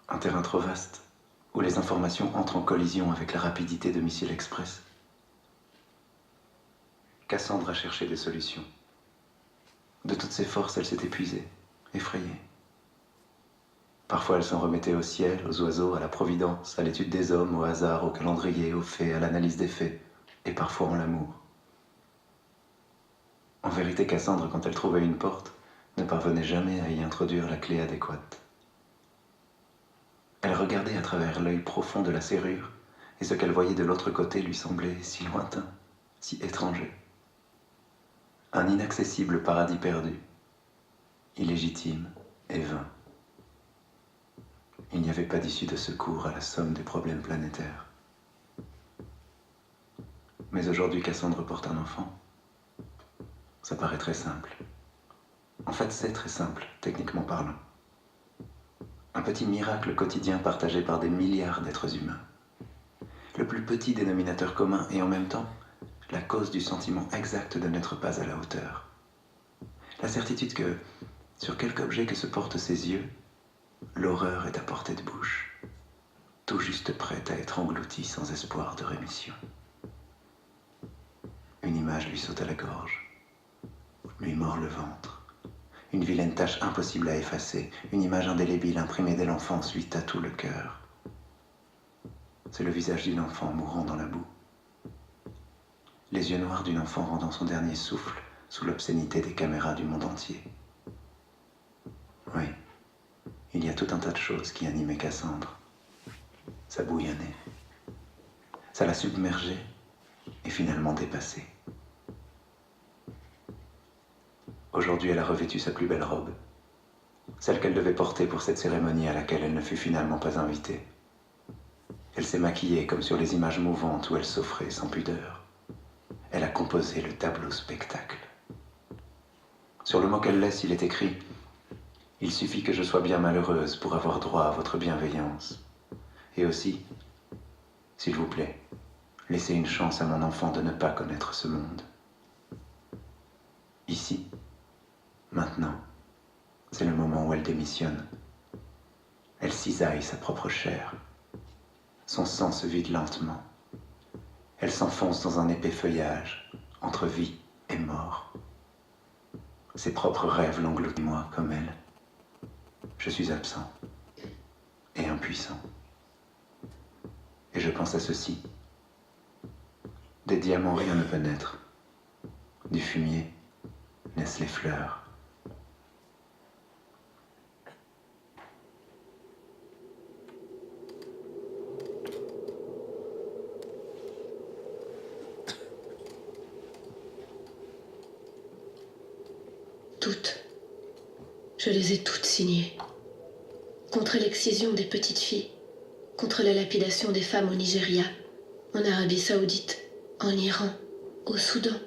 Un terrain trop vaste, où les informations entrent en collision avec la rapidité de missiles express. Cassandre a cherché des solutions. De toutes ses forces, elle s'est épuisée, effrayée. Parfois, elle s'en remettait au ciel, aux oiseaux, à la providence, à l'étude des hommes, au hasard, au calendrier, aux faits, à l'analyse des faits, et parfois en l'amour. En vérité, Cassandre, quand elle trouvait une porte, ne parvenait jamais à y introduire la clé adéquate. Elle regardait à travers l'œil profond de la serrure, et ce qu'elle voyait de l'autre côté lui semblait si lointain, si étranger. Un inaccessible paradis perdu, illégitime et vain. Il n'y avait pas d'issue de secours à la somme des problèmes planétaires. Mais aujourd'hui, Cassandre porte un enfant. Ça paraît très simple. En fait, c'est très simple, techniquement parlant. Un petit miracle quotidien partagé par des milliards d'êtres humains. Le plus petit dénominateur commun et en même temps, la cause du sentiment exact de n'être pas à la hauteur. La certitude que, sur quelque objet que se portent ses yeux, l'horreur est à portée de bouche, tout juste prête à être engloutie sans espoir de rémission. Une image lui saute à la gorge, lui mord le ventre. Une vilaine tache impossible à effacer, une image indélébile imprimée dès l'enfance lui tatoue le cœur. C'est le visage d'une enfant mourant dans la boue. Les yeux noirs d'une enfant rendant son dernier souffle sous l'obscénité des caméras du monde entier. Oui, il y a tout un tas de choses qui animaient Cassandre. Ça bouillonnait. Ça l'a submergée et finalement dépassée. Aujourd'hui, elle a revêtu sa plus belle robe, celle qu'elle devait porter pour cette cérémonie à laquelle elle ne fut finalement pas invitée. Elle s'est maquillée comme sur les images mouvantes où elle s'offrait sans pudeur. Elle a composé le tableau spectacle. Sur le mot qu'elle laisse, il est écrit « Il suffit que je sois bien malheureuse pour avoir droit à votre bienveillance. Et aussi, s'il vous plaît, laissez une chance à mon enfant de ne pas connaître ce monde. » Ici, maintenant, c'est le moment où elle démissionne. Elle cisaille sa propre chair. Son sang se vide lentement. Elle s'enfonce dans un épais feuillage, entre vie et mort. Ses propres rêves l'engloutent, moi, comme elle. Je suis absent et impuissant. Et je pense à ceci. Des diamants, rien ne peut naître. Du fumier naissent les fleurs. Toutes. Je les ai toutes signées. Contre l'excision des petites filles, contre la lapidation des femmes au Nigeria, en Arabie Saoudite, en Iran, au Soudan,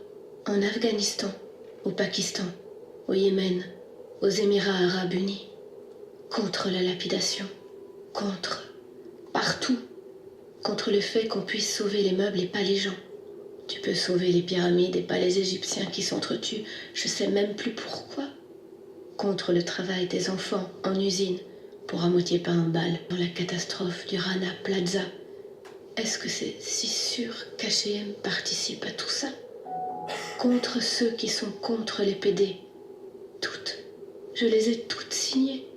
en Afghanistan, au Pakistan, au Yémen, aux Émirats arabes unis. Contre la lapidation, partout, contre le fait qu'on puisse sauver les meubles et pas les gens. Tu peux sauver les pyramides et pas les Égyptiens qui s'entretuent, je sais même plus pourquoi. Contre le travail des enfants en usine, pour à moitié pas un bal dans la catastrophe du Rana Plaza. Est-ce que c'est si sûr qu'H&M participe à tout ça? Contre ceux qui sont contre les PD. Toutes. Je les ai toutes signées.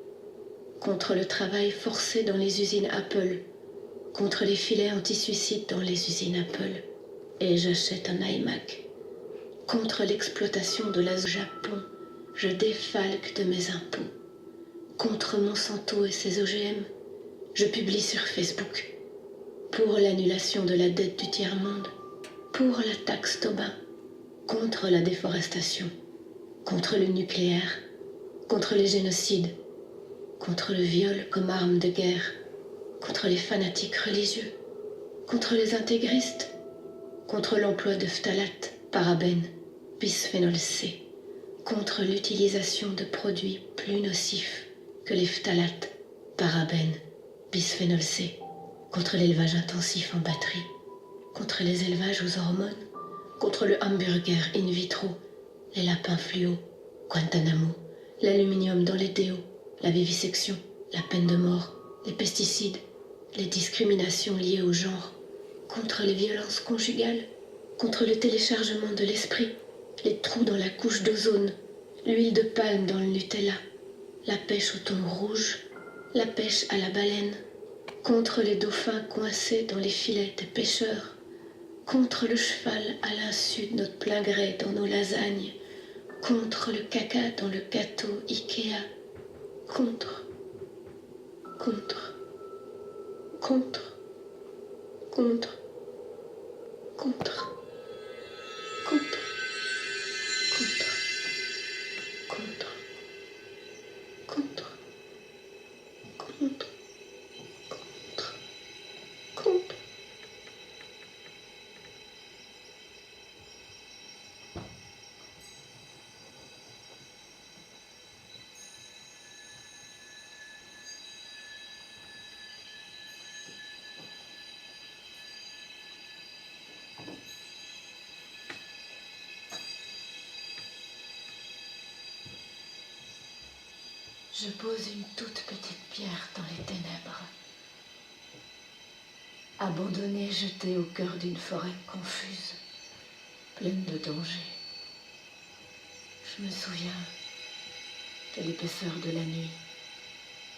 Contre le travail forcé dans les usines Apple. Contre les filets anti-suicide dans les usines Apple. Et j'achète un iMac. Contre l'exploitation de l'Asie au Japon, je défalque de mes impôts. Contre Monsanto et ses OGM, je publie sur Facebook. Pour l'annulation de la dette du tiers-monde, pour la taxe Tobin, contre la déforestation, contre le nucléaire, contre les génocides, contre le viol comme arme de guerre, contre les fanatiques religieux, contre les intégristes, contre l'emploi de phtalates, parabènes, bisphénol C, contre l'utilisation de produits plus nocifs que les phtalates, parabènes, bisphénol C, contre l'élevage intensif en batterie, contre les élevages aux hormones, contre le hamburger in vitro, les lapins fluo, Guantanamo, l'aluminium dans les déos, la vivisection, la peine de mort, les pesticides, les discriminations liées au genre, contre les violences conjugales, contre le téléchargement de l'esprit, les trous dans la couche d'ozone, l'huile de palme dans le Nutella, la pêche au thon rouge, la pêche à la baleine, contre les dauphins coincés dans les filets des pêcheurs, contre le cheval à l'insu de notre plein gré dans nos lasagnes, contre le caca dans le gâteau Ikea, contre, contre, contre, contre, contre, contre, contre, contre, contre, contre, contre, contre. Je pose une toute petite pierre dans les ténèbres. Abandonnée, jetée au cœur d'une forêt confuse, pleine de dangers. Je me souviens de l'épaisseur de la nuit,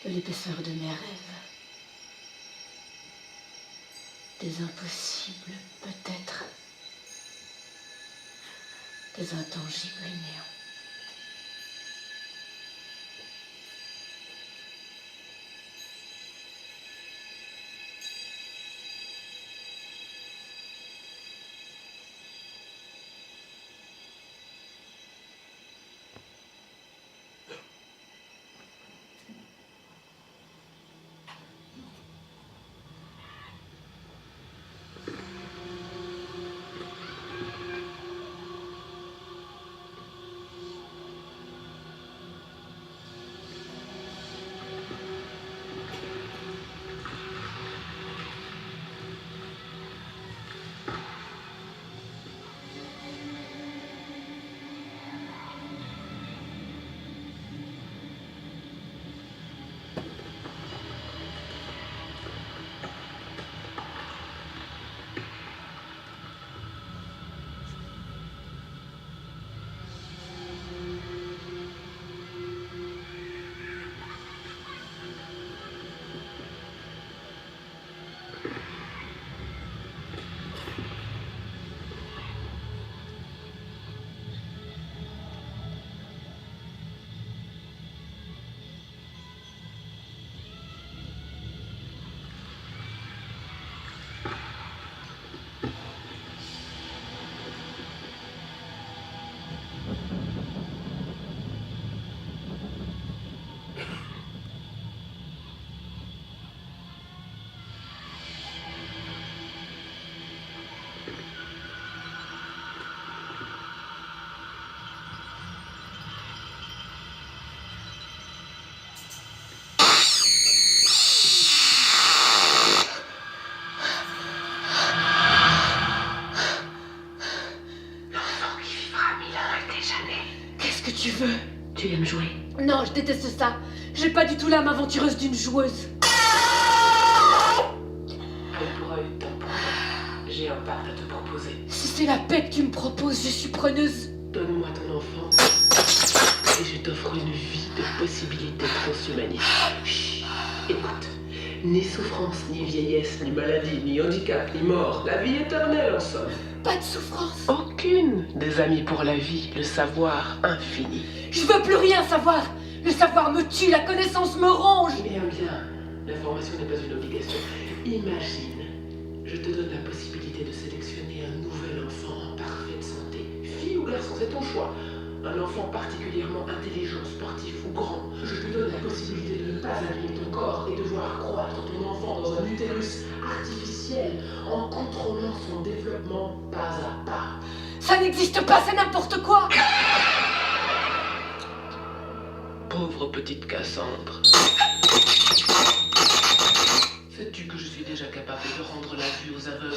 de l'épaisseur de mes rêves, des impossibles peut-être, des intangibles néants. Tu veux? Tu aimes jouer? Non, je déteste ça. J'ai pas du tout l'âme aventureuse d'une joueuse. Elle pourra être ton problème. J'ai un pacte à te proposer. Si c'est la paix que tu me proposes, je suis preneuse. Donne-moi ton enfant et je t'offre une vie de possibilités transhumanistes. Chut, écoute. Ni souffrance, ni vieillesse, ni maladie, ni handicap, ni mort. La vie éternelle, en somme. Pas de souffrance. Aucune. Des amis pour la vie, le savoir infini. Je veux plus rien savoir. Le savoir me tue, la connaissance me ronge. Bien, bien. L'information n'est pas une obligation. Imagine, je te donne la possibilité de sélectionner un nouvel enfant en parfaite santé. Fille ou garçon, c'est ton choix. Un enfant particulièrement intelligent, sportif ou grand. Je te donne la possibilité de ne pas abîmer ton corps et de voir croître ton enfant dans un utérus artificiel en contrôlant son développement pas à pas. Ça n'existe pas, c'est n'importe quoi. Pauvre petite Cassandre. Sais-tu que je suis déjà capable de rendre la vue aux aveugles?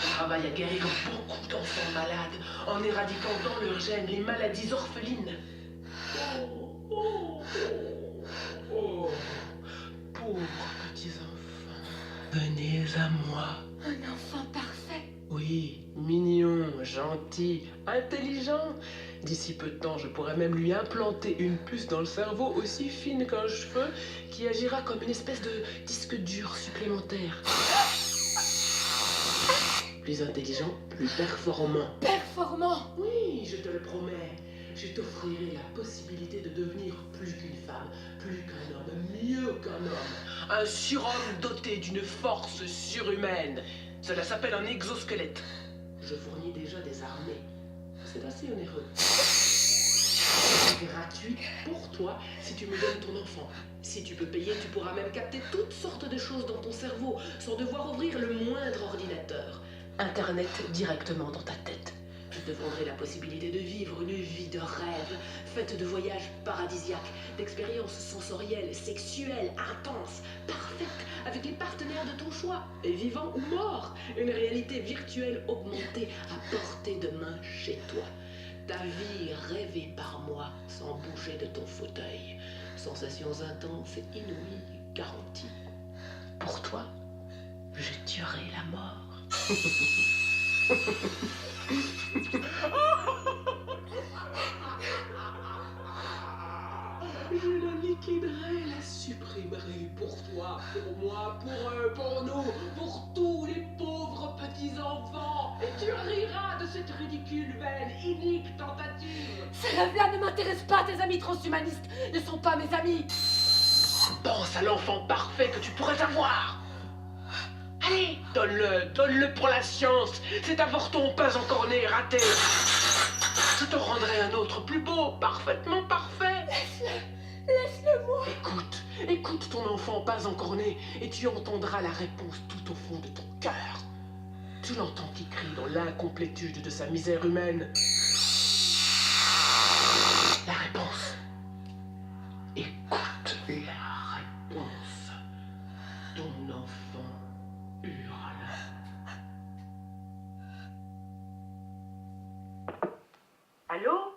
Je travaille à guérir beaucoup d'enfants malades en éradiquant dans leur gène les maladies orphelines. Oh, pauvre Venez à moi. Un enfant parfait. Oui, mignon, gentil, intelligent. D'ici peu de temps, je pourrais même lui implanter une puce dans le cerveau aussi fine qu'un cheveu qui agira comme une espèce de disque dur supplémentaire. Plus intelligent, plus performant. Performant. Oui, je te le promets. Je t'offrirai la possibilité de devenir plus qu'une femme, plus qu'un homme, mieux qu'un homme. Un surhomme doté d'une force surhumaine. Cela s'appelle un exosquelette. Je fournis déjà des armées. C'est assez onéreux. C'est gratuit pour toi si tu me donnes ton enfant. Si tu peux payer, tu pourras même capter toutes sortes de choses dans ton cerveau sans devoir ouvrir le moindre ordinateur. Internet directement dans ta tête. Je te vendrai la possibilité de vivre une vie de rêve, faite de voyages paradisiaques, d'expériences sensorielles, sexuelles, intenses, parfaites, avec les partenaires de ton choix, et vivants ou morts. Une réalité virtuelle augmentée à portée de main chez toi. Ta vie rêvée par moi sans bouger de ton fauteuil. Sensations intenses et inouïes garanties. Pour toi, je tuerai la mort. Je la liquiderai, la supprimerai pour toi, pour moi, pour eux, pour nous, pour tous les pauvres petits-enfants. Et tu riras de cette ridicule, vaine, inique tentative. Ces rêves-là ne m'intéressent pas, tes amis transhumanistes ne sont pas mes amis. Pense à l'enfant parfait que tu pourrais avoir. Allez, donne-le pour la science. Cet avorton pas encore né, raté. Je te rendrai un autre plus beau, parfaitement parfait. Laisse-le-moi. Écoute ton enfant pas encore né et tu entendras la réponse tout au fond de ton cœur. Tu l'entends qui crie dans l'incomplétude de sa misère humaine. La réponse. Écoute la réponse. Ton enfant hurle. Allô?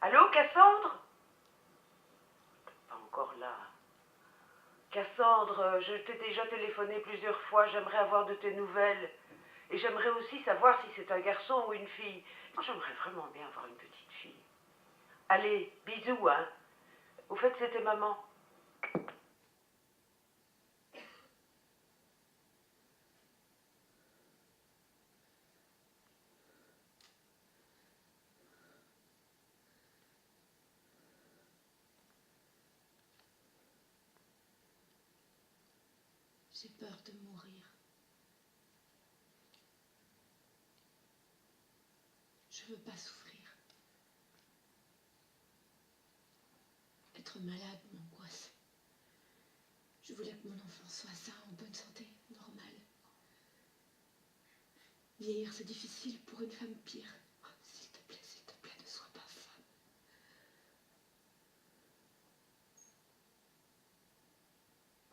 Allô, Cassandre? Pas encore là. Cassandre, je t'ai déjà téléphoné plusieurs fois, j'aimerais avoir de tes nouvelles. Et j'aimerais aussi savoir si c'est un garçon ou une fille. Moi, j'aimerais vraiment bien avoir une petite fille. Allez, bisous, hein. Au fait, c'était maman. J'ai peur de mourir. Je veux pas souffrir. Être malade m'angoisse. Je voulais que mon enfant soit sain, en bonne santé, normal. Vieillir, c'est difficile pour une femme pire. Oh, s'il te plaît, ne sois pas femme.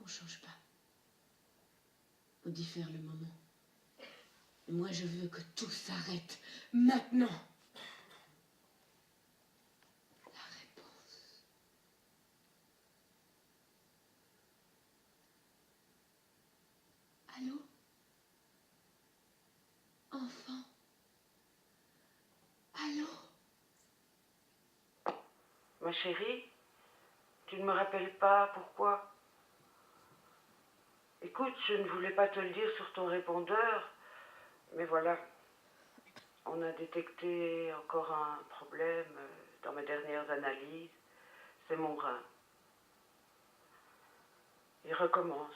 On change pas. On diffère le moment. Et moi, je veux que tout s'arrête maintenant. La réponse. Allô? Enfant? Allô? Ma chérie, tu ne me rappelles pas pourquoi? Écoute, je ne voulais pas te le dire sur ton répondeur, mais voilà, on a détecté encore un problème dans mes dernières analyses, c'est mon rein. Il recommence.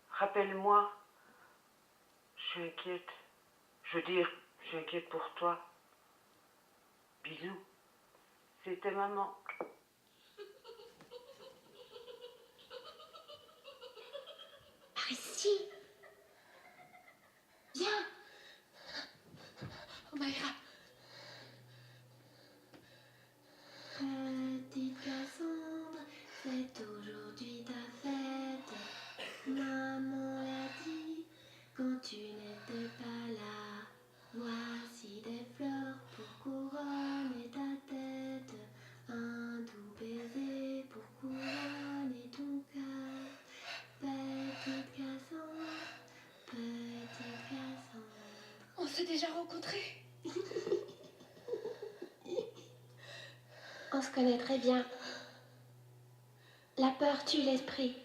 Rappelle-moi, je suis inquiète. Je veux dire, je suis inquiète pour toi. Bisous. C'était maman. Par ici. Viens. Oh, Maïra. Petite Cassandre, c'est aujourd'hui ta fête. Maman l'a dit quand tu n'étais pas là. Voici des fleurs pour couronner ta tête. Un doux baiser pour couronner ton cœur. Fête s'est déjà rencontrés. On se connaît très bien. La peur tue l'esprit.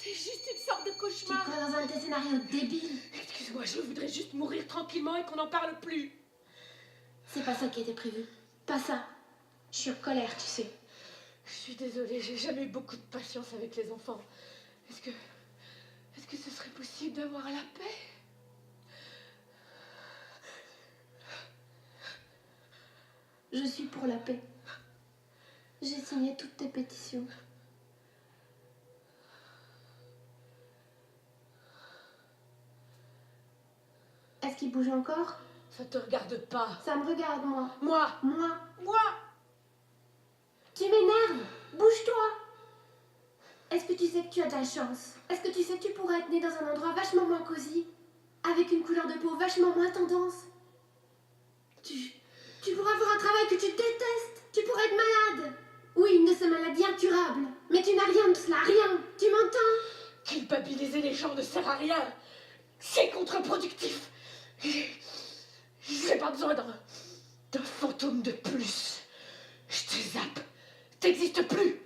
T'es juste une sorte de Tu cauchemar. crois dans un de tes scénarios débiles. Excuse-moi, je voudrais juste mourir tranquillement et qu'on n'en parle plus. C'est pas ça qui était prévu. Pas ça. Je suis en colère, tu sais. Je suis désolée, j'ai jamais eu beaucoup de patience avec les enfants. Est-ce que ce serait possible d'avoir la paix? Je suis pour la paix. J'ai signé toutes tes pétitions. Est-ce qu'il bouge encore? Ça te regarde pas. Ça me regarde, moi. Moi. Moi. Tu m'énerves. Bouge-toi. Est-ce que tu sais que tu as de la chance? Est-ce que tu sais que tu pourrais être né dans un endroit vachement moins cosy? Avec une couleur de peau vachement moins tendance? Tu pourrais avoir un travail que tu détestes. Tu pourrais être malade. Oui, une de ces maladies incurables. Mais tu n'as rien de cela, rien. Tu m'entends? Culpabiliser les gens ne sert à rien. C'est contre-productif. J'ai pas besoin d'un fantôme de plus. Je te zappe. T'existes plus.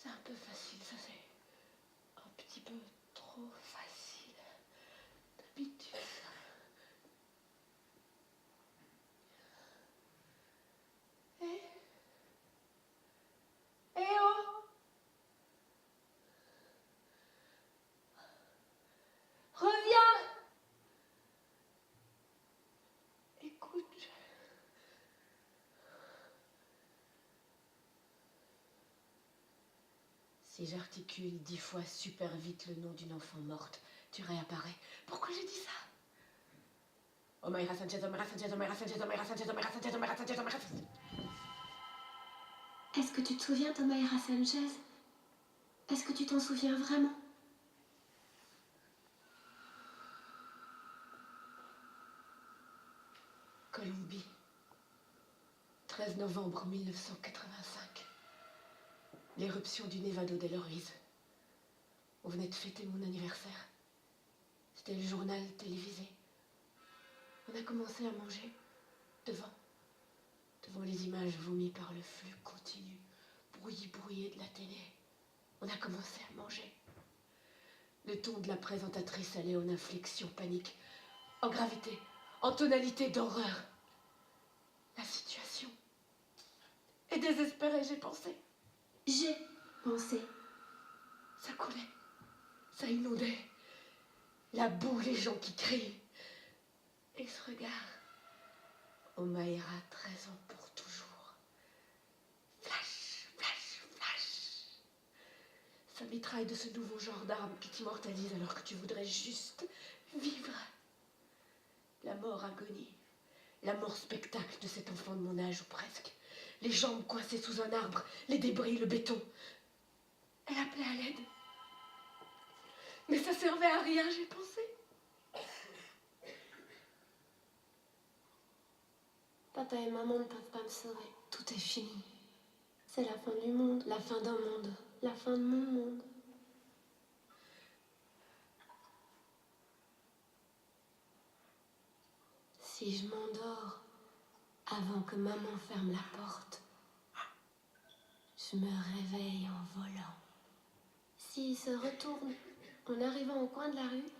C'est un peu facile, ça c'est un petit peu trop facile. D'habitude. Eh oh! Reviens! Écoute. Si j'articule 10 fois super vite le nom d'une enfant morte, tu réapparais. Pourquoi j'ai dit ça? Omaira Sanchez, Omaira Sanchez, Omaira Sanchez, Omaira Sanchez, Omaira Sanchez, Omaira Sanchez, Omaira Sanchez. Est-ce que tu te souviens d'Omaira Sanchez? Est-ce que tu t'en souviens vraiment? Colombie. 13 novembre 1985. L'éruption du Nevado del Ruiz. On venait de fêter mon anniversaire. C'était le journal télévisé. On a commencé à manger devant les images vomies par le flux continu, brouillé de la télé. On a commencé à manger. Le ton de la présentatrice allait en inflexion panique, en gravité, en tonalité d'horreur. La situation est désespérée, j'ai pensé. J'ai pensé. Ça coulait, ça inondait. La boue, les gens qui crient. Et ce regard. Omaira, 13 ans pour toujours. Flash, flash, flash. Ça mitraille de ce nouveau genre d'arme qui t'immortalise alors que tu voudrais juste vivre. La mort agonie. La mort spectacle de cet enfant de mon âge ou presque. Les jambes coincées sous un arbre, les débris, le béton. Elle appelait à l'aide. Mais ça servait à rien, j'ai pensé. Papa et maman ne peuvent pas me sauver. Tout est fini. C'est la fin du monde. La fin d'un monde. La fin de mon monde. Si je m'endors avant que maman ferme la porte, je me réveille en volant. S'il se retourne en arrivant au coin de la rue,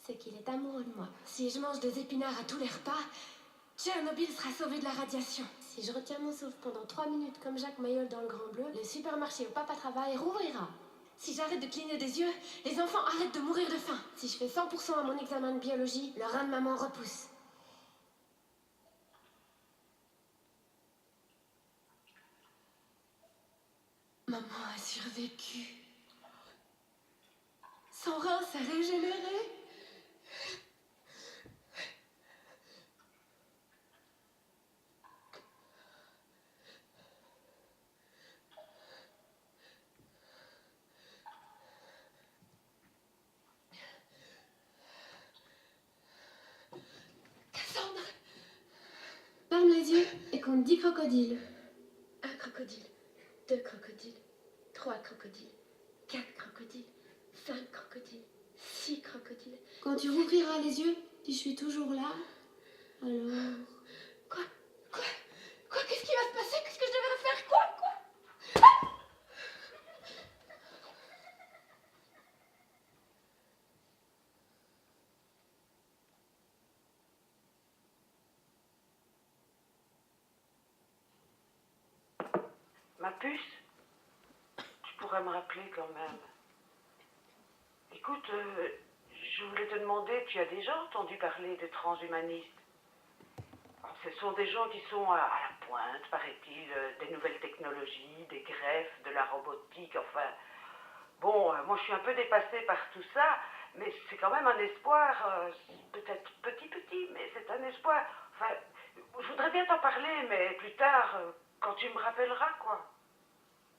c'est qu'il est amoureux de moi. Si je mange des épinards à tous les repas, Tchernobyl sera sauvé de la radiation. Si je retiens mon souffle pendant 3 minutes comme Jacques Mayol dans Le Grand Bleu, le supermarché où papa travaille rouvrira. Si j'arrête de cligner des yeux, les enfants arrêtent de mourir de faim. Si je fais 100% à mon examen de biologie, le rein de maman repousse. Maman a survécu. Son rein s'est régénéré. Cassandre! Ferme les yeux et compte 10 crocodiles. 1 crocodile, 2 crocodiles, 3 crocodiles, 4 crocodiles, 5 crocodiles, 6 crocodiles. Quand tu rouvriras les yeux, si je suis toujours là, alors... Quoi? Qu'est-ce qui va se passer? Qu'est-ce que je devrais faire? Quoi? Ma puce, tu pourrais me rappeler quand même. Écoute, je voulais te demander, tu as déjà entendu parler des transhumanistes? Alors, ce sont des gens qui sont à la pointe, paraît-il, des nouvelles technologies, des greffes, de la robotique, enfin... Bon, moi je suis un peu dépassée par tout ça, mais c'est quand même un espoir, peut-être petit, mais c'est un espoir. Enfin, je voudrais bien t'en parler, mais plus tard, quand tu me rappelleras, quoi.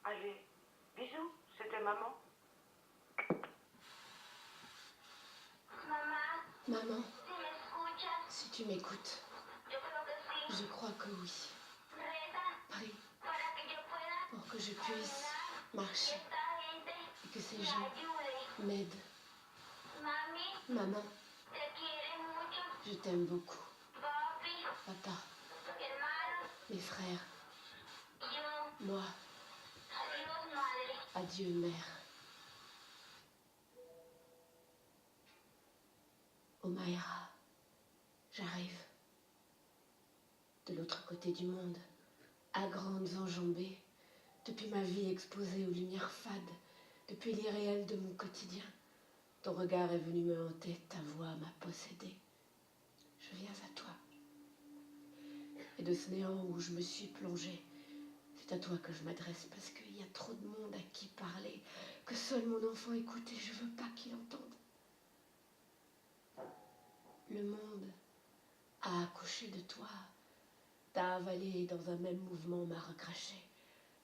Allez, bisous, c'était maman. Maman, si tu m'écoutes, je crois que oui. Prie pour que je puisse marcher et que ces gens m'aident. Maman, je t'aime beaucoup. Papa, mes frères, moi. Adieu, mère. Omaira, j'arrive. De l'autre côté du monde, à grandes enjambées, depuis ma vie exposée aux lumières fades, depuis l'irréel de mon quotidien. Ton regard est venu me hanter, ta voix m'a possédée. Je viens à toi. Et de ce néant où je me suis plongée, c'est à toi que je m'adresse parce qu'il y a trop de monde à qui parler, que seul mon enfant écoute et je veux pas qu'il entende. Le monde a accouché de toi, t'a avalé et dans un même mouvement m'a recraché,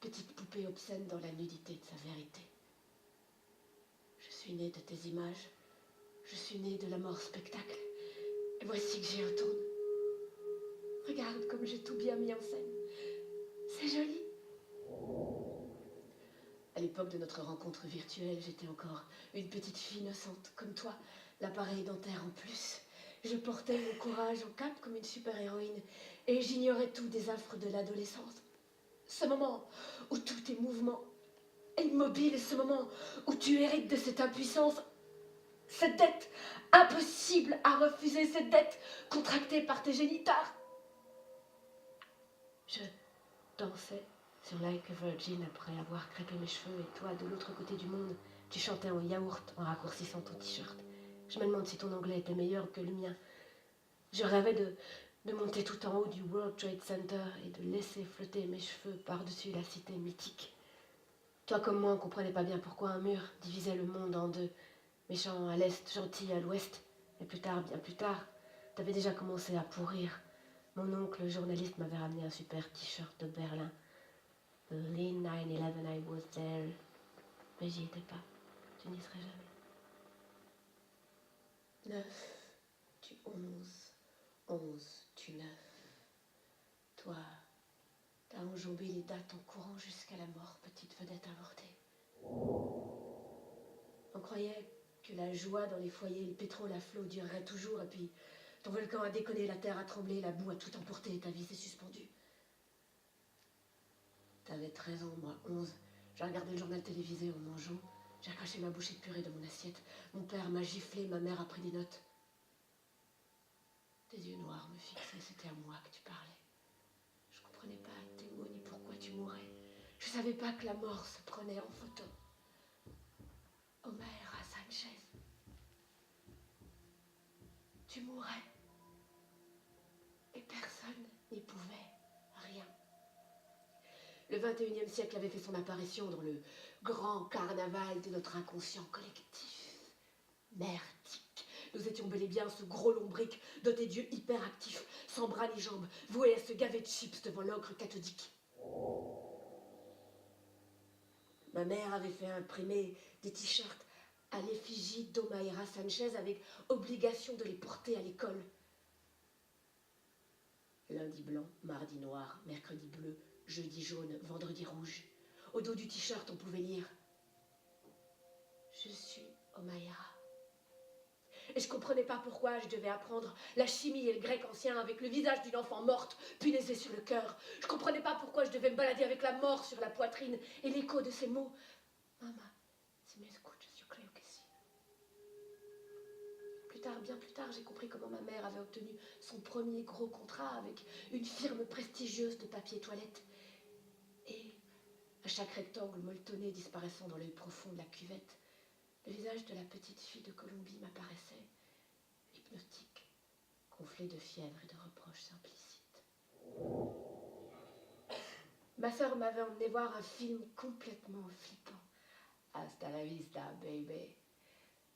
petite poupée obscène dans la nudité de sa vérité. Je suis née de tes images, je suis née de la mort spectacle, et voici que j'y retourne. Regarde comme j'ai tout bien mis en scène. C'est joli. À l'époque de notre rencontre virtuelle, j'étais encore une petite fille innocente, comme toi, l'appareil dentaire en plus. Je portais mon courage au cap comme une super-héroïne, et j'ignorais tout des affres de l'adolescence. Ce moment où tout est mouvement est immobile, ce moment où tu hérites de cette impuissance, cette dette impossible à refuser, cette dette contractée par tes géniteurs. Je dansais sur Like a Virgin après avoir crêpé mes cheveux et toi, de l'autre côté du monde, tu chantais en yaourt en raccourcissant ton t-shirt. Je me demande si ton anglais était meilleur que le mien. Je rêvais de monter tout en haut du World Trade Center et de laisser flotter mes cheveux par-dessus la cité mythique. Toi comme moi, on ne comprenait pas bien pourquoi un mur divisait le monde en deux. Méchant à l'est, gentil à l'ouest. Et plus tard, bien plus tard, t'avais déjà commencé à pourrir. Mon oncle, le journaliste, m'avait ramené un super t-shirt de Berlin. Berlin 9/11, I was there. Mais j'y étais pas. Tu n'y serais jamais. 9, tu 11. 11, tu 9. Toi, t'as enjambé les dates en courant jusqu'à la mort, petite vedette avortée. On croyait que la joie dans les foyers, le pétrole à flot durerait toujours, et puis ton volcan a déconné, la terre a tremblé, la boue a tout emporté, et ta vie s'est suspendue. T'avais 13 ans, moi 11. J'ai regardé le journal télévisé en mangeant. J'ai craché ma bouchée de purée de mon assiette. Mon père m'a giflé, ma mère a pris des notes. Tes yeux noirs me fixaient, c'était à moi que tu parlais. Je comprenais pas tes mots ni pourquoi tu mourais. Je savais pas que la mort se prenait en photo. Omaira Sanchez, tu mourrais. Et personne n'y pouvait rien. Le 21e siècle avait fait son apparition dans le grand carnaval de notre inconscient collectif. Merdique. Nous étions bel et bien ce gros lombric, doté d'yeux hyperactifs, sans bras ni jambes, voué à se gaver de chips devant l'ogre cathodique. Ma mère avait fait imprimer des t-shirts à l'effigie d'Omaira Sanchez avec obligation de les porter à l'école. Lundi blanc, mardi noir, mercredi bleu, jeudi jaune, vendredi rouge. Au dos du t-shirt, on pouvait lire « Je suis Omaira ». Et je comprenais pas pourquoi je devais apprendre la chimie et le grec ancien avec le visage d'une enfant morte, punaisée sur le cœur. Je comprenais pas pourquoi je devais me balader avec la mort sur la poitrine et l'écho de ces mots. Maman, si me escuchas, yo creo que sí. Plus tard, bien plus tard, j'ai compris comment ma mère avait obtenu son premier gros contrat avec une firme prestigieuse de papier toilette. Et à chaque rectangle molletonné disparaissant dans l'œil profond de la cuvette, le visage de la petite fille de Colombie m'apparaissait hypnotique, gonflé de fièvre et de reproches implicites. Ma sœur m'avait emmené voir un film complètement flippant. Hasta la vista, baby.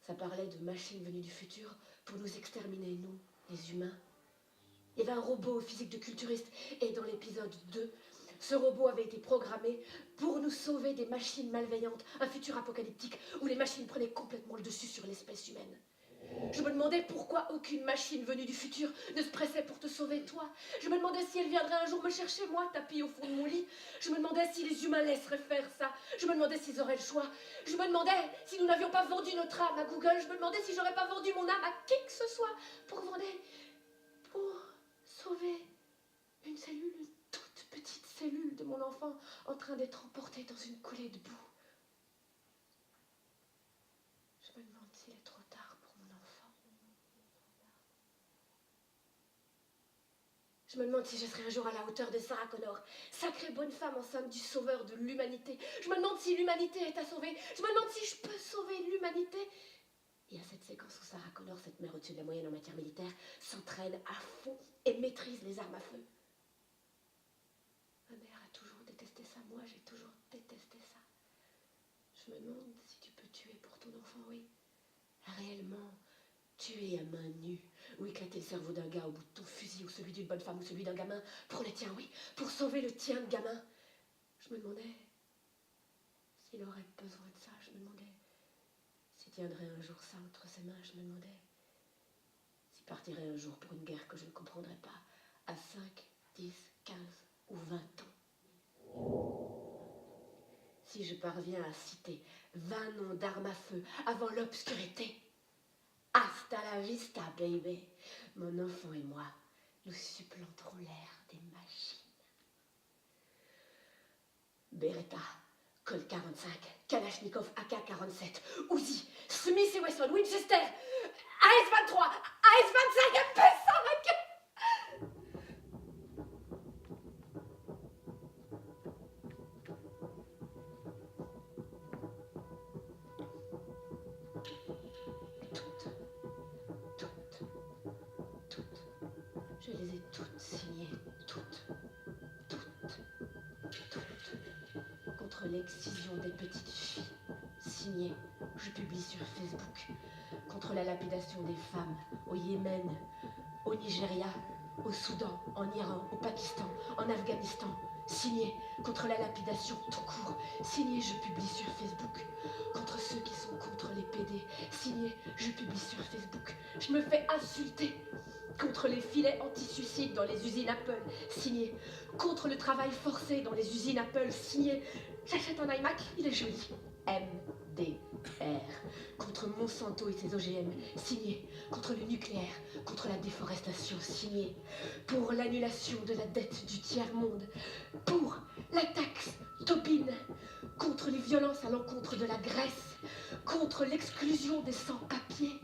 Ça parlait de machines venues du futur pour nous exterminer, nous, les humains. Il y avait un robot au physique de culturiste et dans l'épisode 2, ce robot avait été programmé pour nous sauver des machines malveillantes, un futur apocalyptique où les machines prenaient complètement le dessus sur l'espèce humaine. Je me demandais pourquoi aucune machine venue du futur ne se pressait pour te sauver, toi. Je me demandais si elle viendrait un jour me chercher, moi, tapis au fond de mon lit. Je me demandais si les humains laisseraient faire ça. Je me demandais s'ils auraient le choix. Je me demandais si nous n'avions pas vendu notre âme à Google. Je me demandais si j'aurais pas vendu mon âme à qui que ce soit pour sauver une cellule, une toute petite cellule de mon enfant en train d'être emportée dans une coulée de boue. Je me demande s'il est trop tard pour mon enfant. Je me demande si je serai un jour à la hauteur de Sarah Connor, sacrée bonne femme enceinte du sauveur de l'humanité. Je me demande si l'humanité est à sauver. Je me demande si je peux sauver l'humanité. Il y a cette séquence où Sarah Connor, cette mère au-dessus de la moyenne en matière militaire, s'entraîne à fond et maîtrise les armes à feu. Ma mère a toujours détesté ça, moi j'ai toujours détesté ça. Je me demande si tu peux tuer pour ton enfant, oui. Réellement, tuer à main nue, ou éclater le cerveau d'un gars au bout de ton fusil, ou celui d'une bonne femme, ou celui d'un gamin, pour le tien, oui, pour sauver le tien de gamin. Je me demandais s'il aurait besoin de ça, je me demandais s'il tiendrait un jour ça entre ses mains, je me demandais s'il partirait un jour pour une guerre que je ne comprendrais pas, à 5, 10, 15 ou 20 ans. Si je parviens à citer 20 noms d'armes à feu avant l'obscurité, hasta la vista, baby. Mon enfant et moi, nous supplanterons l'ère des machines. Beretta, Colt 45, Kalachnikov AK-47, Uzi, Smith et Wesson, Winchester, AS-23, AS-25, MP5. Je les ai toutes signées, toutes. Contre l'excision des petites filles, signées, je publie sur Facebook. Contre la lapidation des femmes, au Yémen, au Nigeria, au Soudan, en Iran, au Pakistan, en Afghanistan. Signé contre la lapidation tout court. Signé, je publie sur Facebook. Contre ceux qui sont contre les PD. Signé, je publie sur Facebook. Je me fais insulter. Contre les filets anti-suicides dans les usines Apple. Signé. Contre le travail forcé dans les usines Apple. Signé. J'achète un iMac, il est joli. MDR. Contre Monsanto et ses OGM. Signé. Contre le nucléaire. Contre la déforestation. Signé. Pour l'annulation de la dette du tiers-monde. Pour la taxe Tobin. Contre les violences à l'encontre de la Grèce. Contre l'exclusion des sans-papiers.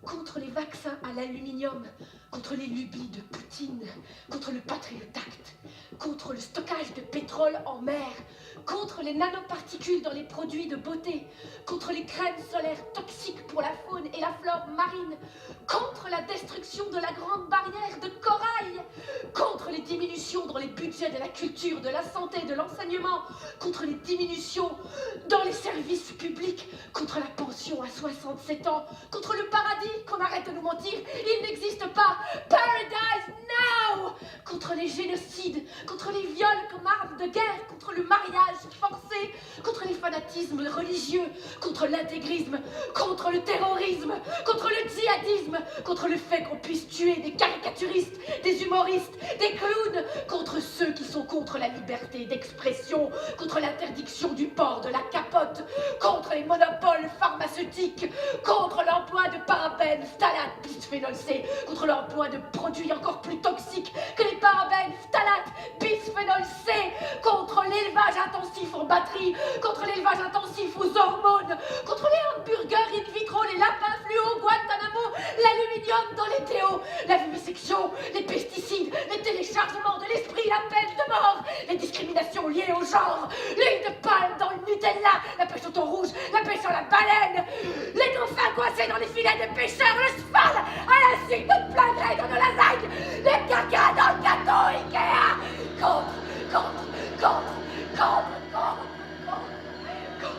Contre les vaccins à l'aluminium, contre les lubies de Poutine, contre le Patriot Act, contre le stockage de pétrole en mer, contre les nanoparticules dans les produits de beauté, contre les crèmes solaires toxiques pour la faune et la flore marine, contre la destruction de la grande barrière de corail, contre les diminutions dans les budgets de la culture, de la santé, de l'enseignement, contre les diminutions dans les services publics, contre la pension à 67 ans, contre le paradis, qu'on arrête de nous mentir, il n'existe pas, Paradise Now, contre les génocides, contre les viols comme armes de guerre, contre le mariage forcé, contre les fanatismes religieux, contre l'intégrisme, contre le terrorisme, contre le djihadisme, contre le fait qu'on puisse tuer des caricaturistes, des humoristes, des clowns, contre ceux qui sont contre la liberté d'expression, contre l'interdiction du port de la capote, contre les monopoles pharmaceutiques, contre l'emploi de parabènes, phtalates, bisphénol C, contre l'emploi de produits encore plus toxiques que les parabènes, phtalates, bisphénol C, contre l'élevage intensif en batterie, contre l'élevage intensif aux hormones, contre les hamburgers in vitro, les lapins fluo, Guantanamo, l'aluminium dans les théos, la vivisection, les pesticides, les téléchargements de l'esprit, la peine de mort, les discriminations liées au genre, l'huile de palme dans le Nutella, la pêche au thon rouge, la pêche sur la baleine, les dauphins coincés dans les filets des pêcheurs, le cheval à la suite de plein gré dans nos lasagnes, les caca dans le gâteau Ikea, contre, contre, contre, contre, contre, contre, contre.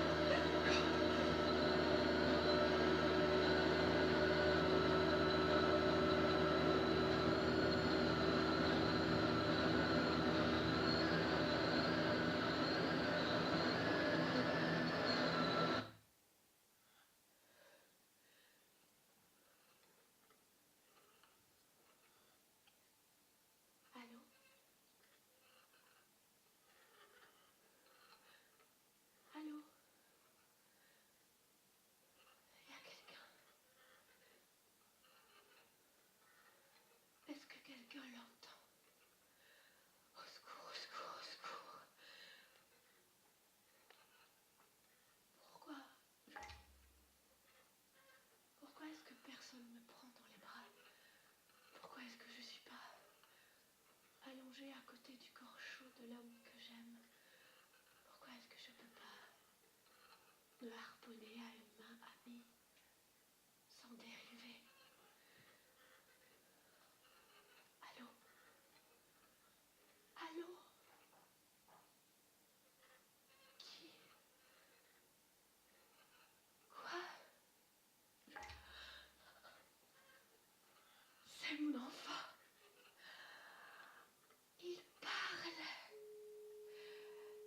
Allô? Allô? Il y a quelqu'un. Est-ce que quelqu'un l'entend? Au secours, au secours, au secours. Pourquoi? Pourquoi est-ce que personne me prend dans les bras? Pourquoi est-ce que je suis pas allongée à côté du corps chaud de l'homme que j'aime? Pourquoi est-ce que je peux pas me harponner à une main amie sans dériver? Allô? Allô? Qui? Quoi? C'est mon enfant. Il parle.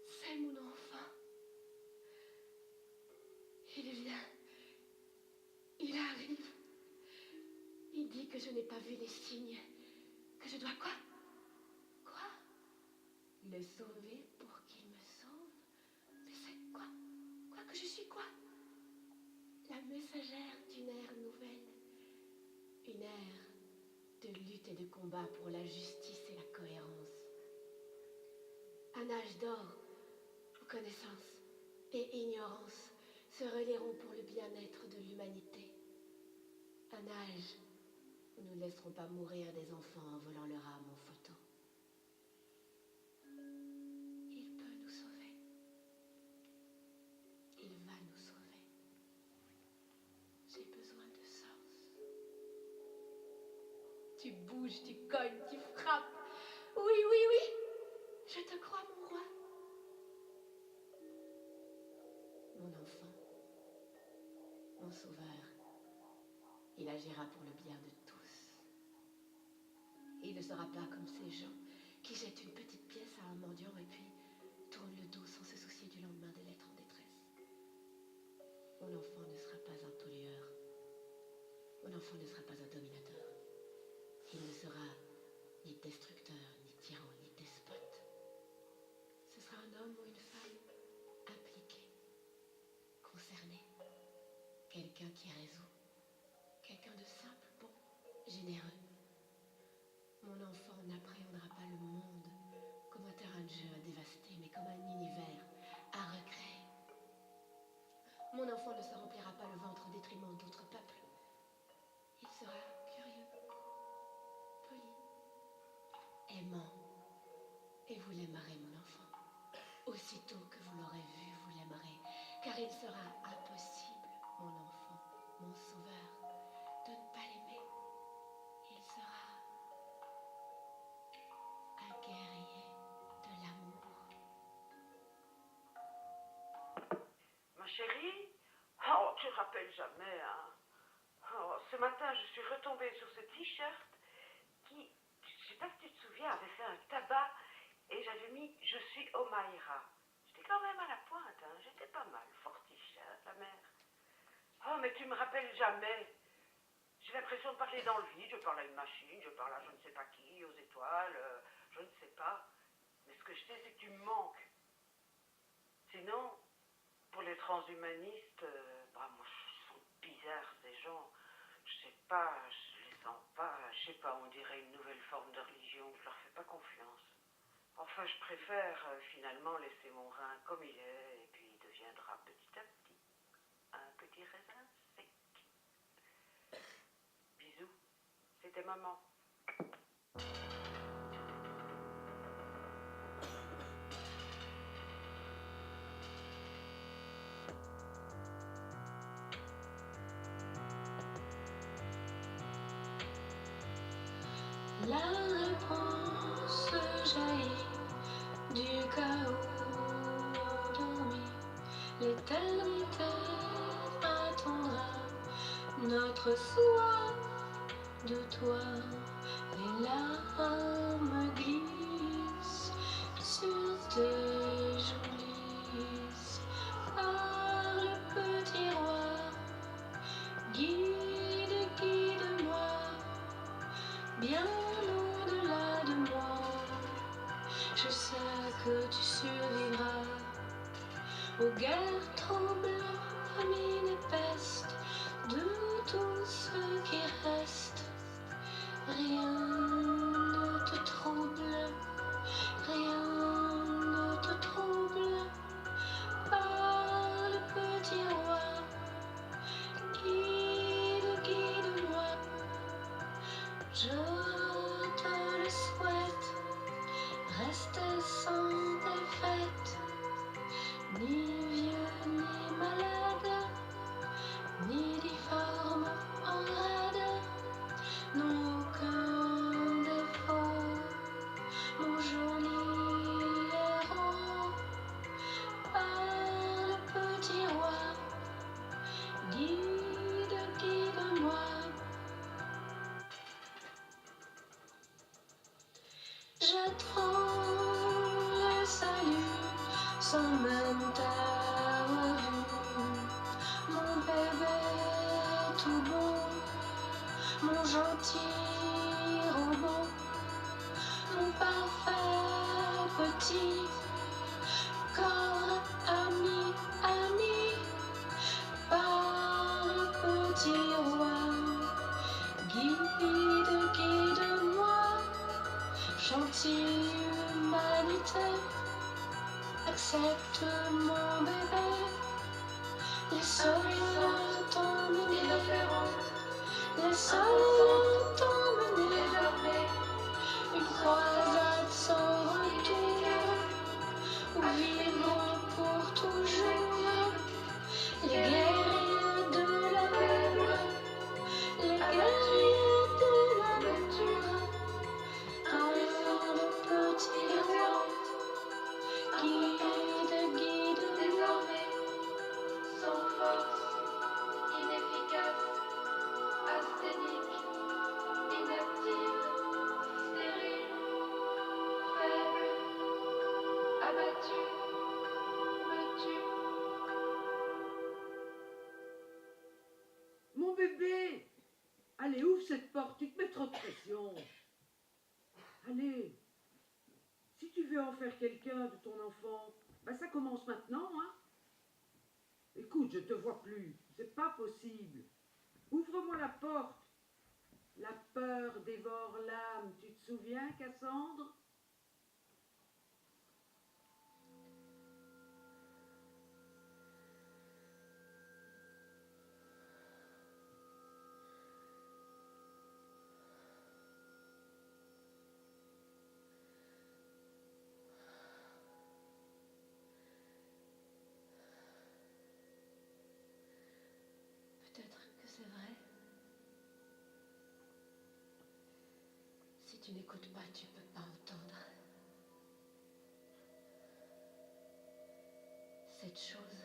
C'est mon enfant. Il vient. Il arrive. Il dit que je n'ai pas vu les signes. Que je dois quoi? Quoi? Le sauver pour qu'il me sauve? Mais c'est quoi? Quoi que je suis quoi? La messagère d'une ère nouvelle. Une ère de lutte et de combat pour la justice et la cohérence. Un âge d'or où connaissance et ignorance se relieront pour le bien-être de l'humanité. Un âge où nous ne laisserons pas mourir des enfants en volant leur âme en photo. Il peut nous sauver. Il va nous sauver. J'ai besoin de sens. Tu bouges, tu cognes, tu frappes. Oui, oui, oui. Je te crois, mon roi. Mon enfant, mon sauveur, il agira pour le bien de tous. Il ne sera pas comme ces gens qui jettent une petite pièce à un mendiant et puis tournent le dos sans se soucier du lendemain de l'être en détresse. Mon enfant ne sera pas un pollueur. Mon enfant ne sera pas un dominateur. Il ne sera ni destructeur, ni tyran, ni despote. Ce sera un homme ou une femme impliqué, concerné, quelqu'un qui résout, quelqu'un de simple, bon, généreux. Mon enfant n'appréhendra pas le monde comme un terrain de jeu à dévaster, mais comme un univers à recréer. Mon enfant ne se remplira pas le ventre au détriment d'autres peuples. Il sera curieux, poli, aimant. Et vous l'aimerez, mon enfant, aussitôt que vous Il sera impossible, mon enfant, mon sauveur, de ne pas l'aimer. Il sera un guerrier de l'amour. Ma chérie, oh, tu te rappelles jamais, hein. Oh, ce matin, je suis retombée sur ce t-shirt qui, je sais pas si tu te souviens, avait fait un tabac et j'avais mis « Je suis Omaïra ». J'étais quand même à la pointe, hein. J'étais pas mal, fortiche, hein, la mère. Oh, mais tu me rappelles jamais. J'ai l'impression de parler dans le vide, je parle à une machine, je parle à je ne sais pas qui, aux étoiles, je ne sais pas. Mais ce que je sais, c'est que tu me manques. Sinon, pour les transhumanistes, bah, moi, je sens bizarre ces gens. Je sais pas, je les sens pas, je sais pas, on dirait une nouvelle forme de religion, je leur fais pas confiance. Enfin, je préfère finalement laisser mon rein comme il est, et puis il deviendra petit à petit un petit raisin sec. Bisous, c'était maman. La réponse jaillit du chaos endormi. L'éternité attendra notre soif de toi. Les larmes glissent sur tes joues lisses. Par le petit roi, guide, guide-moi, bien au-delà de moi. Je sais que tu survivras aux guerres tremblantes, famine et peste, de tout ce qui reste. Rien ne te trouble, rien ne te trouble. Par le petit roi, guide, guide-moi. Je te le souhaite, rester sans défaite, ni vieux ni malade, ni difforme en rade, non aucun défaut, mon joli héros. Par le petit roi, guide, guide-moi. J'attends le salut sans même t'avoir vu. Mon bébé tout beau, mon gentil robot, mon parfait petit corps ami, ami. Par le petit roi, guide, guide-moi. Gentille humanité, accepte mon bébé. Les sols t'emmener, les sols t'emmener. Une croisade sans retour, où vivre pour toujours. Les guerriers de l'amour, les guerriers de l'amour. Un petit roi, guide, guide désormais, sans force, inefficace, asthénique, inactive, stérile, faible, abattu, me tue. Mon bébé! Allez, ouvre cette porte, tu te mets trop de pression. Allez, si tu veux en faire quelqu'un de ton enfant, ben ça commence maintenant, hein? Écoute, je te vois plus, c'est pas possible. Ouvre-moi la porte. La peur dévore l'âme, tu te souviens, Cassandre? tu n'écoutes pas, tu peux pas entendre. Cette chose,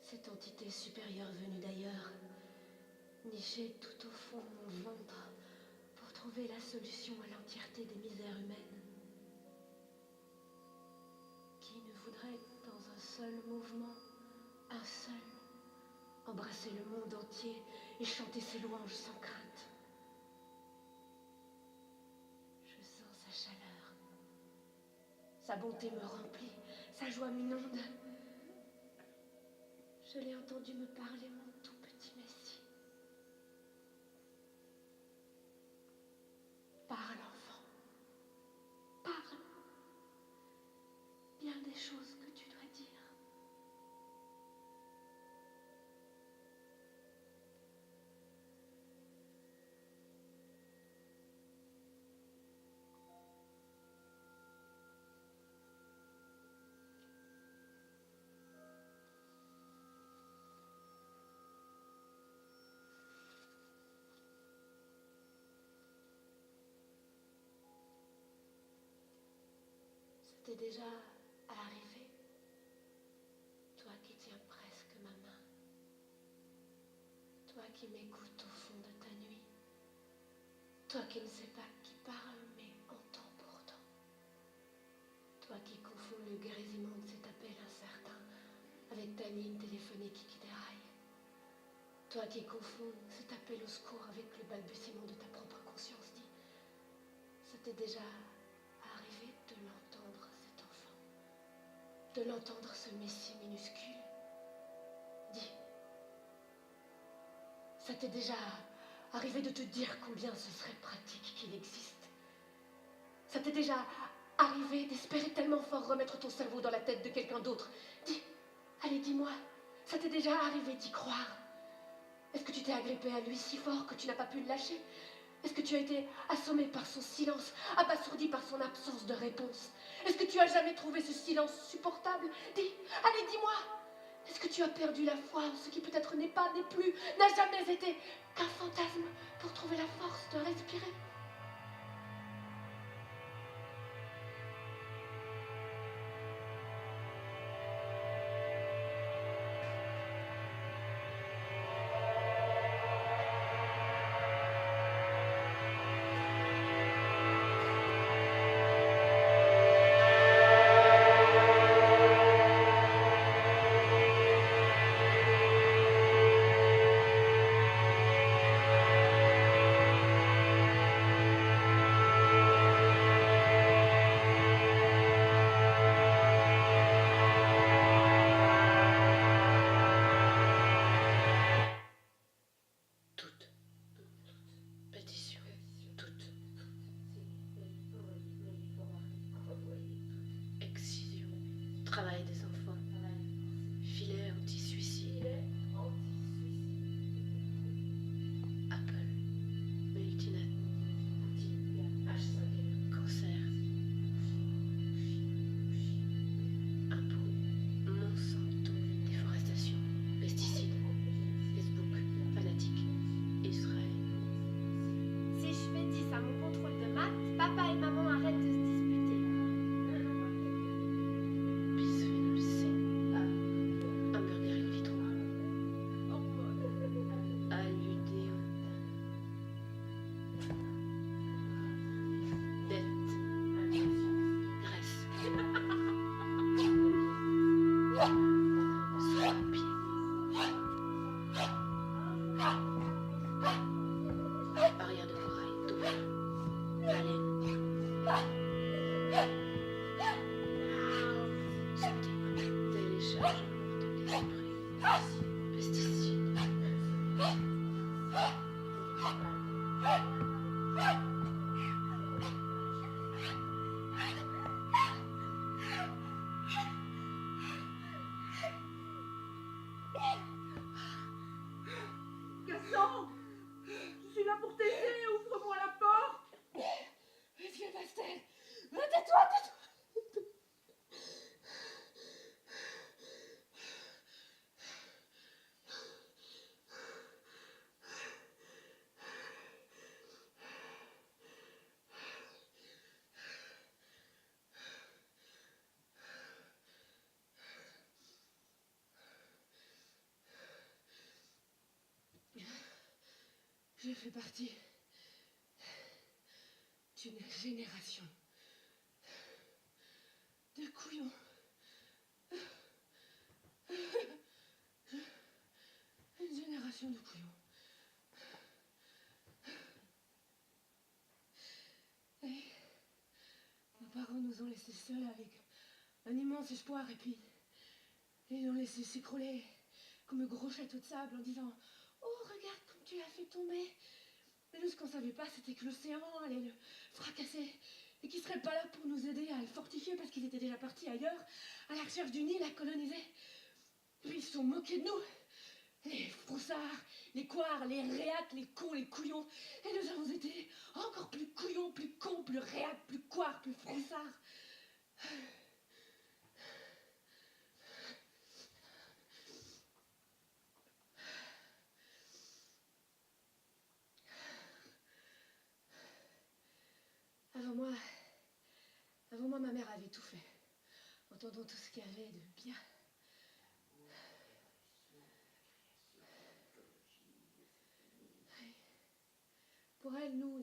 cette entité supérieure venue d'ailleurs, nichée tout au fond de mon ventre pour trouver la solution à l'entièreté des misères humaines. Qui ne voudrait, dans un seul mouvement, un seul, embrasser le monde entier et chanter ses louanges sans crainte. Je sens sa chaleur. Sa bonté me remplit, sa joie m'inonde. Je l'ai entendu me parler, mon tout petit Messie. Parle, enfant. Parle. Bien des choses que tu dois dire. C'était déjà arrivé. Toi qui tiens presque ma main. Toi qui m'écoutes au fond de ta nuit. Toi qui ne sais pas qui parle mais entend pourtant. Toi qui confonds le grésillement de cet appel incertain avec ta ligne téléphonique qui déraille. Toi qui confonds cet appel au secours avec le balbutiement de ta propre conscience, dis, ça t'est déjà arrivé de l'entendre, cet enfant, de l'entendre, ce messie minuscule. Dis, ça t'est déjà arrivé de te dire combien ce serait pratique qu'il existe. Ça t'est déjà arrivé d'espérer tellement fort remettre ton cerveau dans la tête de quelqu'un d'autre. Dis, allez, dis-moi, ça t'est déjà arrivé d'y croire? Est-ce que tu t'es agrippé à lui si fort que tu n'as pas pu le lâcher? Est-ce que tu as été assommé par son silence, abasourdi par son absence de réponse? Est-ce que tu as jamais trouvé ce silence supportable? Dis, allez, dis-moi, est-ce que tu as perdu la foi en ce qui peut-être n'est pas, n'est plus, n'a jamais été qu'un fantasme pour trouver la force de respirer? Travail des enfants. Filet anti-suicide. Apple. Multinat. Cancer. Impôts. Monsanto. Déforestation. Pesticides. Facebook. Fanatique. Israël. Si je fais 10 à mon contrôle de maths, papa et maman arrêtent de se disputer. Bisphénol C. Hamburger in vitro. Alludéon. Dette. Graisse. Soie à pied. Barrière de corail. Double. Baleine. Santé. Téléchargement de l'esprit. Pesticides. Cassandre, je suis là pour t'aider, ouvre-moi la porte. Viens, Pastel, tais-toi, tais-toi. Je fais partie d'une génération de couillons. Une génération de couillons. Et nos parents nous ont laissés seuls avec un immense espoir et puis ils nous ont laissé s'écrouler comme un gros château de sable en disant « Oh, regarde comme tu l'as fait tomber !» Mais nous, ce qu'on ne savait pas, c'était que l'océan allait le fracasser et qu'ils ne seraient pas là pour nous aider à le fortifier parce qu'ils étaient déjà partis ailleurs, à la recherche d'une île à coloniser. Puis ils se sont moqués de nous. Les froussards, les couards, les réacs, les cons, les couillons. Et nous avons été encore plus couillons, plus cons, plus réacs, plus couards, plus froussards. Avant moi, ma mère avait tout fait, entendant tout ce qu'il y avait de bien. Pour elle, nous,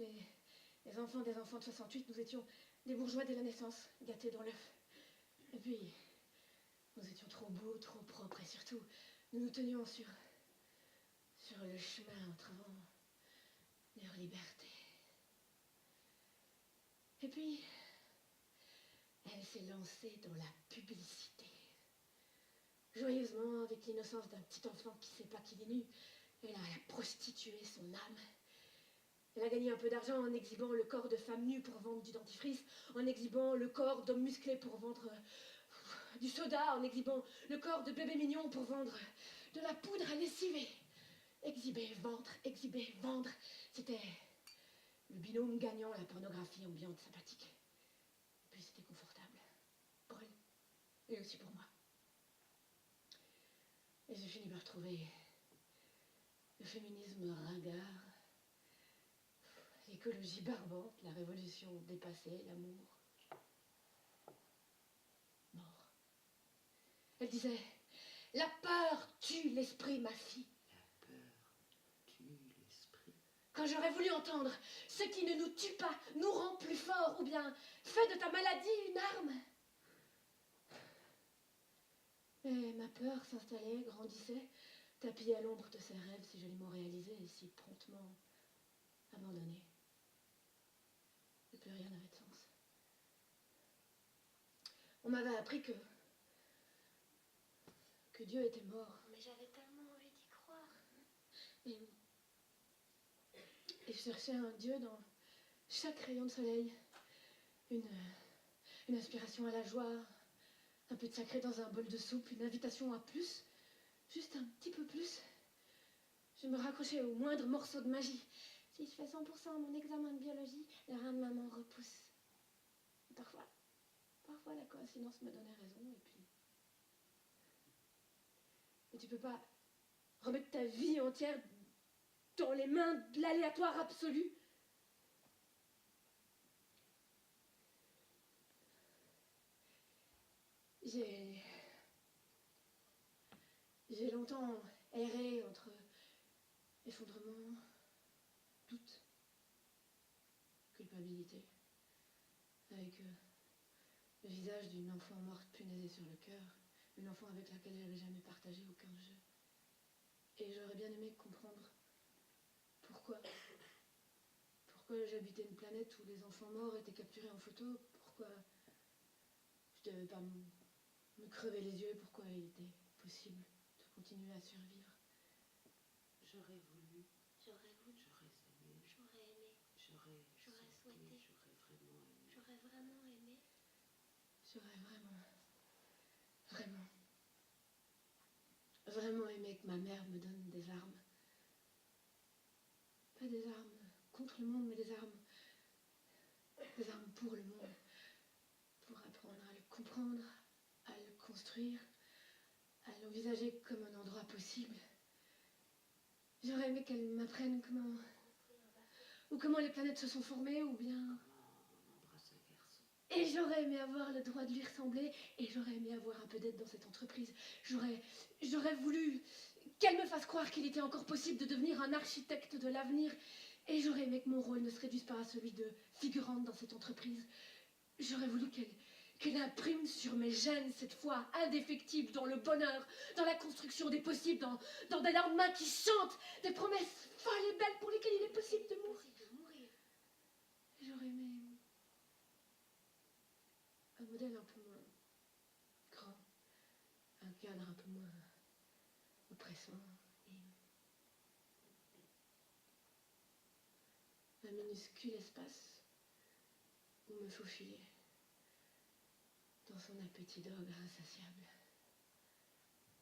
les enfants des enfants de 68, nous étions des bourgeois dès la naissance, gâtés dans l'œuf. Et puis, nous étions trop beaux, trop propres, et surtout, nous nous tenions sur le chemin en trouvant leur liberté. Et puis, elle s'est lancée dans la publicité. Joyeusement, avec l'innocence d'un petit enfant qui ne sait pas qu'il est nu, elle a prostitué son âme. Elle a gagné un peu d'argent en exhibant le corps de femme nue pour vendre du dentifrice, en exhibant le corps d'homme musclé pour vendre du soda, en exhibant le corps de bébé mignon pour vendre de la poudre à lessiver. Exhiber, vendre, c'était le binôme gagnant, la pornographie ambiante, sympathique. Et puis c'était confortable, pour elle, et aussi pour moi. Et j'ai fini par trouver le féminisme ringard, l'écologie barbante, la révolution dépassée, l'amour mort. Elle disait « La peur tue l'esprit, ma fille. » La peur tue l'esprit. Quand j'aurais voulu entendre « Ce qui ne nous tue pas nous rend plus forts » ou bien « Fais de ta maladie une arme ». Mais ma peur s'installait, grandissait, tapis à l'ombre de ses rêves si joliment réalisés et si promptement abandonnés. Et plus rien n'avait de sens. On m'avait appris que Dieu était mort. Mais j'avais tellement envie d'y croire. Et je cherchais un Dieu dans chaque rayon de soleil. Une inspiration à la joie, un peu de sacré dans un bol de soupe, une invitation à plus, juste un petit peu plus. Je me raccrochais au moindre morceau de magie. Si je fais 100% mon examen de biologie, le rein de maman repousse. Et parfois la coïncidence me donnait raison, et puis... Mais tu peux pas remettre ta vie entière dans les mains de l'aléatoire absolu. J'ai longtemps erré entre effondrement, doute, culpabilité, avec le visage d'une enfant morte punaisée sur le cœur, une enfant avec laquelle j'avais jamais partagé aucun jeu. Et j'aurais bien aimé comprendre pourquoi j'habitais une planète où les enfants morts étaient capturés en photo, pourquoi je devais pas me crever les yeux, pourquoi il était possible de continuer à survivre. J'aurais voulu, J'aurais voulu, j'aurais aimé, j'aurais aimé, j'aurais souhaité, j'aurais vraiment aimé. j'aurais vraiment aimé. J'aurais vraiment aimé que ma mère me donne des armes. Pas des armes contre le monde, mais des armes pour le monde. Pour apprendre à le comprendre, à le construire, à l'envisager comme un endroit possible. J'aurais aimé qu'elle m'apprenne comment les planètes se sont formées, ou bien Comment on embrasse un garçon. Et j'aurais aimé avoir le droit de lui ressembler, et j'aurais aimé avoir un peu d'aide dans cette entreprise. J'aurais voulu qu'elle me fasse croire qu'il était encore possible de devenir un architecte de l'avenir. Et j'aurais aimé que mon rôle ne se réduise pas à celui de figurante dans cette entreprise. J'aurais voulu qu'elle imprime sur mes gènes cette foi indéfectible dans le bonheur, dans la construction des possibles, dans des lendemains qui chantent, des promesses folles et belles pour lesquelles il est possible de mourir. J'aurais aimé un modèle un peu moins grand, un cadre un peu moins oppressant et un minuscule espace où me faufiler dans son appétit d'ogre insatiable.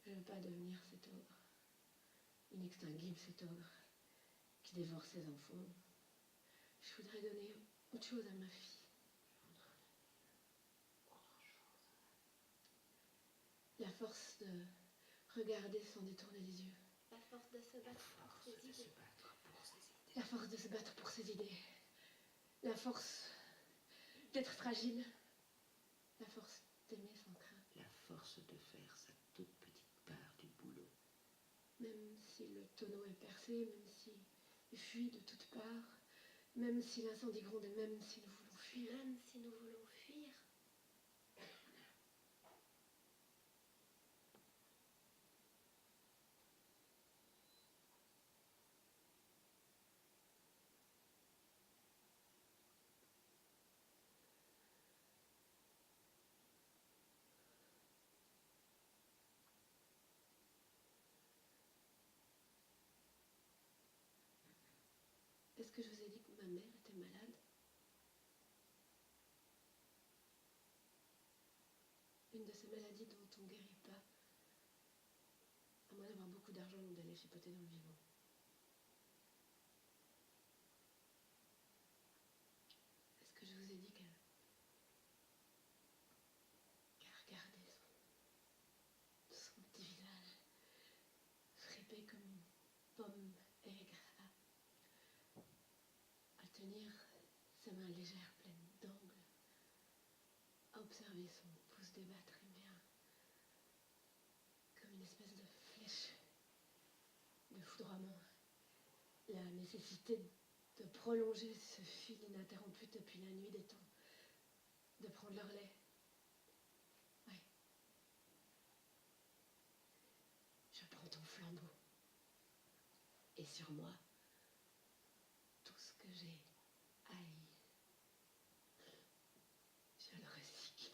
Je ne veux pas devenir cet ogre, inextinguible cet ogre qui dévore ses enfants. Je voudrais donner autre chose à ma fille. La force de regarder sans détourner les yeux. La force de se battre pour ses idées. La force de se battre pour ses idées. La force d'être fragile. La force d'aimer sans crainte. La force de faire sa toute petite part du boulot. Même si le tonneau est percé, même s'il fuit de toutes parts, même si l'incendie gronde et même si nous voulons fuir. Même si nous voulons fuir. Est-ce que je vous ai dit que ma mère était malade? Une de ces maladies dont on ne guérit pas, à moins d'avoir beaucoup d'argent ou d'aller chipoter dans le vivant. Est-ce que je vous ai dit qu'elle regardait son petit visage, fripé comme une pomme aigre, à tenir ses mains légères, pleines d'angles, à observer son pouce débattre et bien, comme une espèce de flèche de foudroiement, la nécessité de prolonger ce fil ininterrompu depuis la nuit des temps, de prendre leur lait. Oui. Je prends ton flambeau. Et sur moi, tout ce que j'ai haï, je le recycle.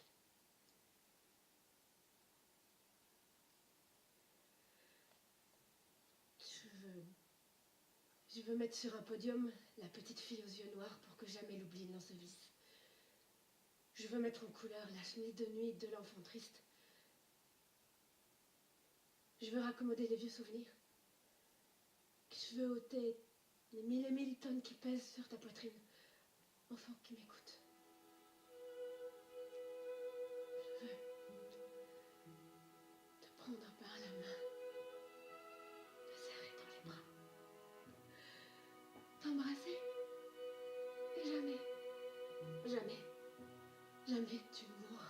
Je veux mettre sur un podium la petite fille aux yeux noirs pour que jamais l'oubli n'ensevisse. Je veux mettre en couleur la chemise de nuit de l'enfant triste. Je veux raccommoder les vieux souvenirs. Je veux ôter les mille et mille tonnes qui pèsent sur ta poitrine. Enfant qui m'écoute. Je veux te prendre par la main, te serrer dans les bras, t'embrasser et jamais, jamais, jamais tu mourras.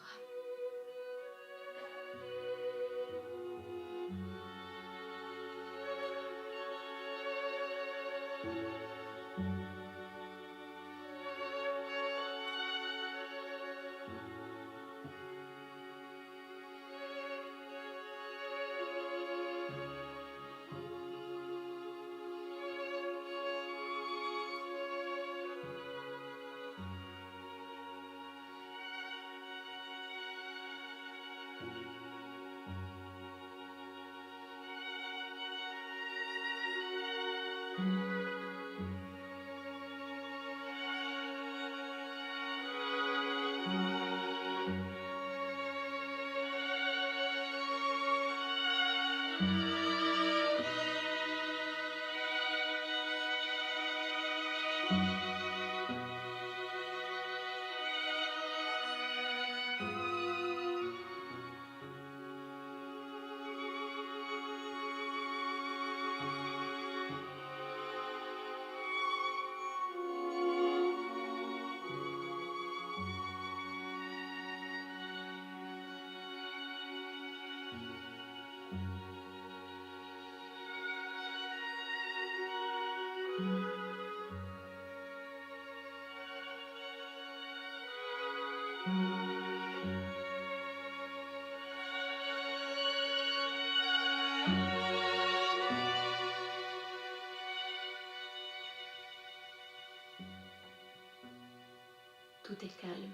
Tout est calme.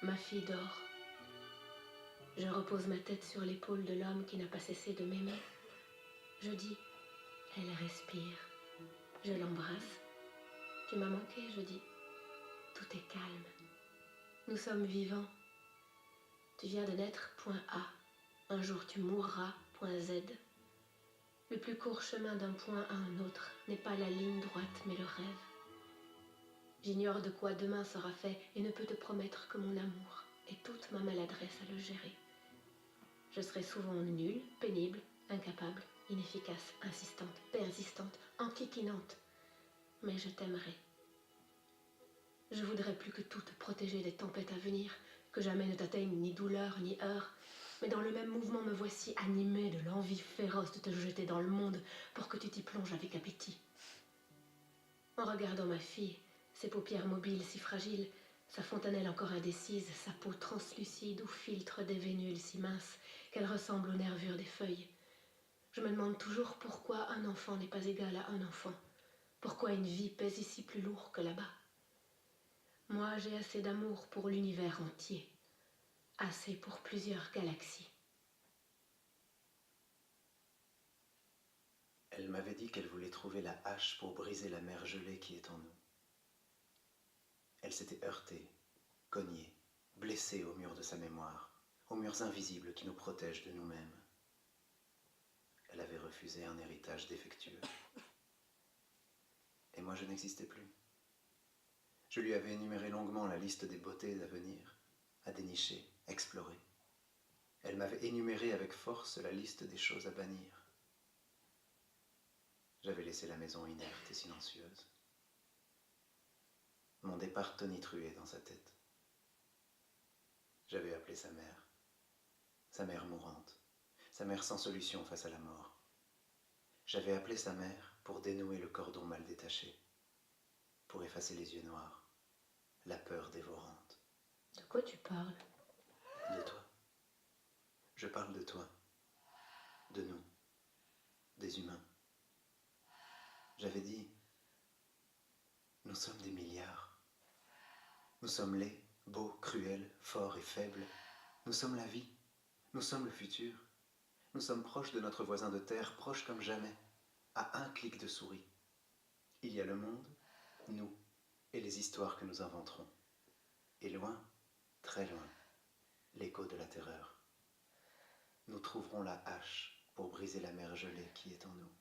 Ma fille dort. Je repose ma tête sur l'épaule de l'homme qui n'a pas cessé de m'aimer. Je dis, elle respire. Je l'embrasse. Tu m'as manqué, je dis. Tout est calme. Nous sommes vivants. Tu viens de naître, point A. Un jour tu mourras, point Z. Le plus court chemin d'un point à un autre n'est pas la ligne droite, mais le rêve. J'ignore de quoi demain sera fait et ne peux te promettre que mon amour et toute ma maladresse à le gérer. Je serai souvent nulle, pénible, incapable, inefficace, insistante, persistante, enquiquinante. Mais je t'aimerai. Je voudrais plus que tout te protéger des tempêtes à venir, que jamais ne t'atteigne ni douleur ni heurts. Mais dans le même mouvement me voici animée de l'envie féroce de te jeter dans le monde pour que tu t'y plonges avec appétit. En regardant ma fille, ses paupières mobiles si fragiles, sa fontanelle encore indécise, sa peau translucide où filtrent des vénules si minces qu'elle ressemble aux nervures des feuilles. Je me demande toujours pourquoi un enfant n'est pas égal à un enfant, pourquoi une vie pèse ici plus lourd que là-bas. Moi, j'ai assez d'amour pour l'univers entier, assez pour plusieurs galaxies. Elle m'avait dit qu'elle voulait trouver la hache pour briser la mer gelée qui est en nous. Elle s'était heurtée, cognée, blessée aux murs de sa mémoire, aux murs invisibles qui nous protègent de nous-mêmes. Elle avait refusé un héritage défectueux. Et moi, je n'existais plus. Je lui avais énuméré longuement la liste des beautés à venir, à dénicher, explorer. Elle m'avait énuméré avec force la liste des choses à bannir. J'avais laissé la maison inerte et silencieuse. Mon départ tonitruait dans sa tête. J'avais appelé sa mère mourante, sa mère sans solution face à la mort. J'avais appelé sa mère pour dénouer le cordon mal détaché, pour effacer les yeux noirs, la peur dévorante. De quoi tu parles? De toi. Je parle de toi, de nous, des humains. J'avais dit, nous sommes des milliards. Nous sommes laids, beaux, cruels, forts et faibles. Nous sommes la vie. Nous sommes le futur. Nous sommes proches de notre voisin de terre, proches comme jamais, à un clic de souris. Il y a le monde, nous, et les histoires que nous inventerons. Et loin, très loin, l'écho de la terreur. Nous trouverons la hache pour briser la mer gelée qui est en nous.